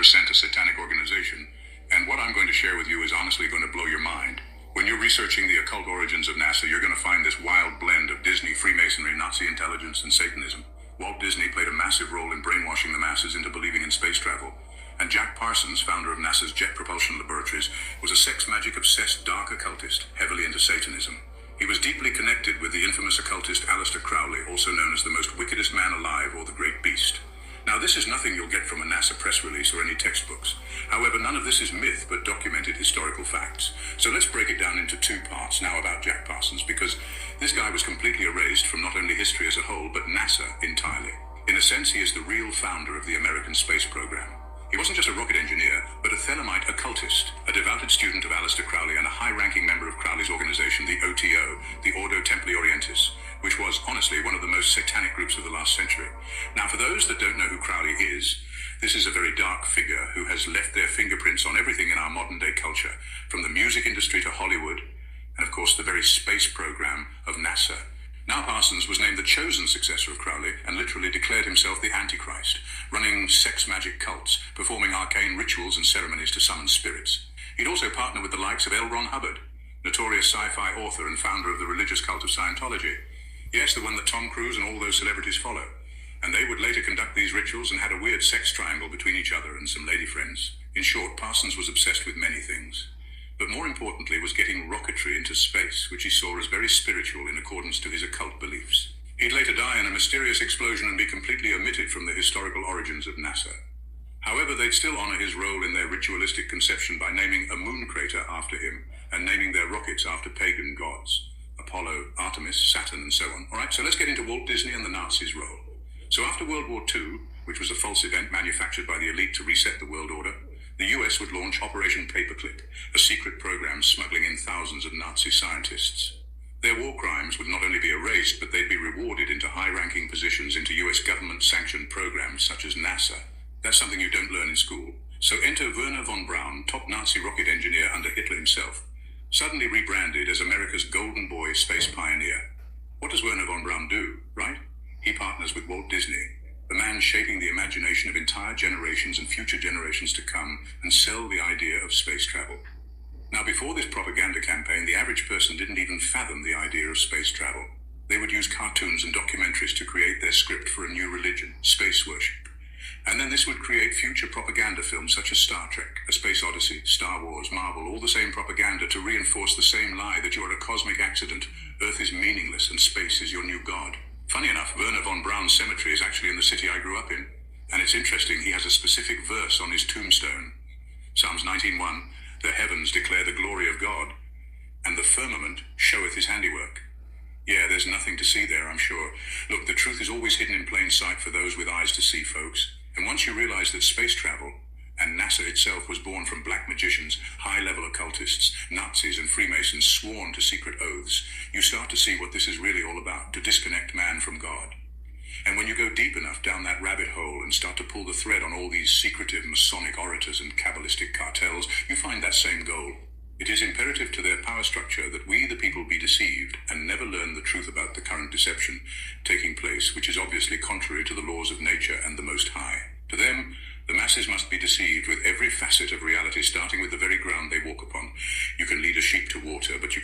100% a satanic organization, and what I'm going to share with you is honestly going to blow your mind. When you're researching the occult origins of NASA, you're going to find this wild blend of Disney, Freemasonry, Nazi intelligence, and Satanism. Walt Disney played a massive role in brainwashing the masses into believing in space travel. And Jack Parsons, founder of NASA's Jet Propulsion Laboratories, was a sex magic-obsessed dark occultist, heavily into Satanism. He was deeply connected with the infamous occultist Aleister Crowley, also known as the most wickedest man alive or the Great Beast. Now, this is nothing you'll get from a NASA press release or any textbooks. However, none of this is myth, but documented historical facts. So let's break it down into two parts now about Jack Parsons, because this guy was completely erased from not only history as a whole, but NASA entirely. In a sense, he is the real founder of the American space program. He wasn't just a rocket engineer, but a Thelemite occultist, a devoted student of Aleister Crowley and a high-ranking member of Crowley's organization, the OTO, the Ordo Templi Orientis, which was, honestly, one of the most satanic groups of the last century. Now, for those that don't know who Crowley is, this is a very dark figure who has left their fingerprints on everything in our modern-day culture, from the music industry to Hollywood, and of course the very space program of NASA. Now Parsons was named the chosen successor of Crowley and literally declared himself the Antichrist, running sex magic cults, performing arcane rituals and ceremonies to summon spirits. He'd also partnered with the likes of L. Ron Hubbard, notorious sci-fi author and founder of the religious cult of Scientology. Yes, the one that Tom Cruise and all those celebrities follow. And they would later conduct these rituals and had a weird sex triangle between each other and some lady friends. In short, Parsons was obsessed with many things. But more importantly was getting rocketry into space, which he saw as very spiritual in accordance to his occult beliefs. He'd later die in a mysterious explosion and be completely omitted from the historical origins of NASA. However, they'd still honor his role in their ritualistic conception by naming a moon crater after him and naming their rockets after pagan gods. Apollo, Artemis, Saturn, and so on. Alright, so let's get into Walt Disney and the Nazis' role. So after World War II, which was a false event manufactured by the elite to reset the world order, the US would launch Operation Paperclip, a secret program smuggling in thousands of Nazi scientists. Their war crimes would not only be erased, but they'd be rewarded into high-ranking positions into US government-sanctioned programs such as NASA. That's something you don't learn in school. So enter Werner von Braun, top Nazi rocket engineer under Hitler himself, suddenly rebranded as America's golden boy space pioneer. What does Werner von Braun do, right? He partners with Walt Disney, the man shaping the imagination of entire generations and future generations to come, and sell the idea of space travel. Now, before this propaganda campaign, the average person didn't even fathom the idea of space travel. They would use cartoons and documentaries to create their script for a new religion, space worship. And then this would create future propaganda films such as Star Trek, A Space Odyssey, Star Wars, Marvel, all the same propaganda to reinforce the same lie that you're a cosmic accident, Earth is meaningless, and space is your new god. Funny enough, Werner von Braun's cemetery is actually in the city I grew up in. And it's interesting, he has a specific verse on his tombstone. Psalms 19:1, the heavens declare the glory of God, and the firmament showeth his handiwork. Yeah, there's nothing to see there, I'm sure. Look, the truth is always hidden in plain sight for those with eyes to see, folks. And once you realize that space travel, and NASA itself, was born from black magicians, high-level occultists, Nazis, and Freemasons sworn to secret oaths, you start to see what this is really all about, to disconnect man from God. And when you go deep enough down that rabbit hole and start to pull the thread on all these secretive Masonic orators and Kabbalistic cartels, you find that same goal. It is imperative to their power structure that we, the people, be deceived and never learn the truth about the current deception taking place, which is obviously contrary to the laws of nature and the Most High. To them, the masses must be deceived with every facet of reality, starting with the very ground they walk upon. You can lead a sheep to water, but you